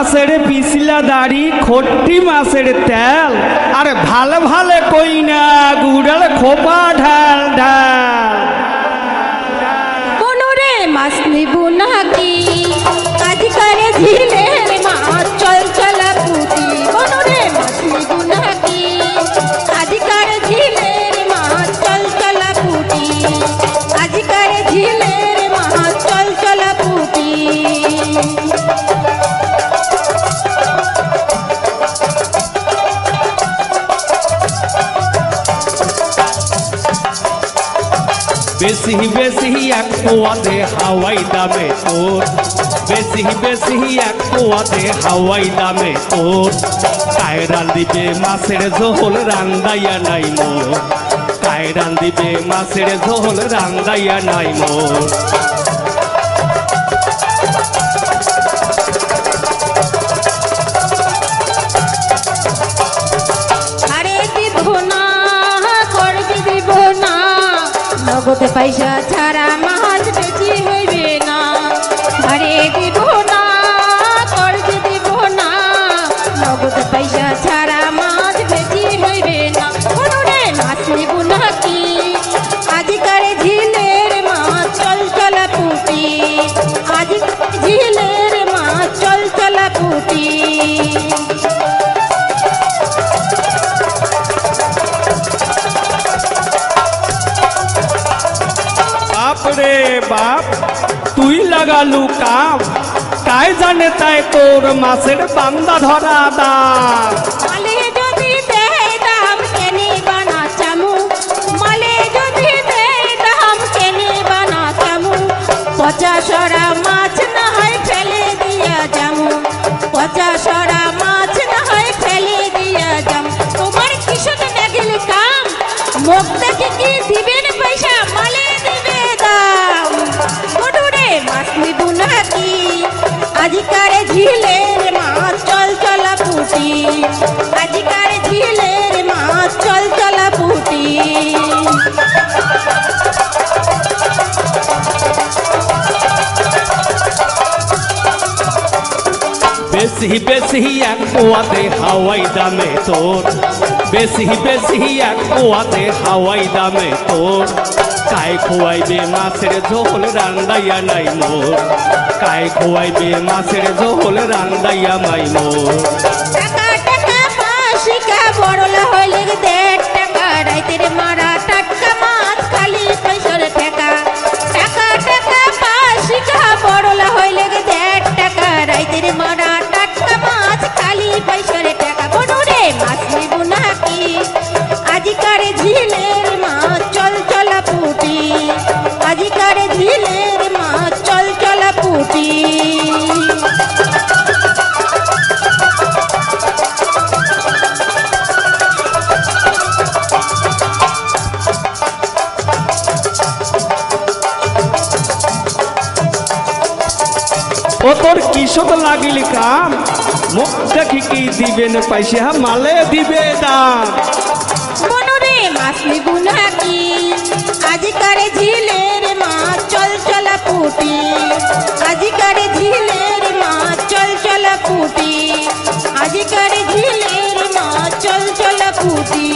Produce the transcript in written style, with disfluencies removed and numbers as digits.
মাছের পিছলা দাড়ি খট্টি মাছের তেল আর ভালো ভালো কই না গুড়াল খোপা ঢাল ঢাল কোনরে মাছ নিব নাকি আজকারে ঝিলের মাছ চল চলা পুটি কোনরে মাছ নিব নাকি আজকারে ঝিলের মাছ চল চলা পুটি আজকারে ঝিলের মাছ চল চলা পুটি বেশি বেশি এক পোয়াতে হাওয়াই দামে তোর বেশি বেশি এক পোয়াতে হাওয়াই দামে তোর কায়রান দিবে মাছের ঝোল রান্দাইয়া নাই মোর কায়রান দিবে মাছের ঝোল রান্দাইয়া নাই মোর নগদ পয়সা ছাড়া মাছ বেশি হইবে না আরে দিব না কর্জ দিব না নগদ পয়সা ছাড়া মাছ বেশি হইবে না কোনরে মাছ নিব নাকি আজকারে ঝিলের মাছ চল চলা পুটি আজকারে ঝিলের মাছ চল চলা পুটি রে বাপ তুই লাগালু কাম কাই জানে তাই তোর মাছের বান্দা ধরা দাম মালে যদি দেয় দাম কেনে বানা চামু মালে যদি দেয় দাম কেনে বানা চামু পচা সরা মাছ না হয় ফেলে দিয়া যামু পচা সরা মাছ না হয় ফেলে দিয়া যাম তোমার কিসব দেখল কাম মুখ দেখে কি দিবেন পয়সা মালে দিবে দাম কোটুরে মাছ নিব নাকি আজকারে ঝিলের মাছ চল চলা পুটি আজকারে ঝিলের মাছ চল চলা পুটি বেশি বেশি এক পোয়াতে হাওয়াই দামে তোর বেশি বেশি এক পোয়াতে হাওয়াই দামে তোর কাই খোয়াইবে মাছের ঝোল রান্দাইয়া নাই মোর কাই খোয়াইবে মাছের ঝোল রান্দাইয়া মাই মোর টাকা টাকা পাশিকা বড়লা হইলে 1.5 টাকা রাইতের মারা টাটকা মাছ খালি পয়সার ঠেকা টাকা টাকা পাশিকা বড়লা হইলে 1.5 টাকা রাইতের মারা টাটকা মাছ খালি পয়সার ঠেকা কোনরে মাছ নিব নাকি আজকারে ঝিলের মাছ চল চলা পুটি আজকারে ঝিলের মাছ চল চলা পুটি ও তোর কিসব লাগিল কাম মুখ দেখি কি দিবেন পয়সা মালে দিবে দাম কোনরে মাছ নিব নাকি আজকারে ঝিলের মাছ চল চলা পুটি আজকারে ঝিলের মাছ চল চলা পুটি আজকারে ঝিলের মাছ চল চলা পুটি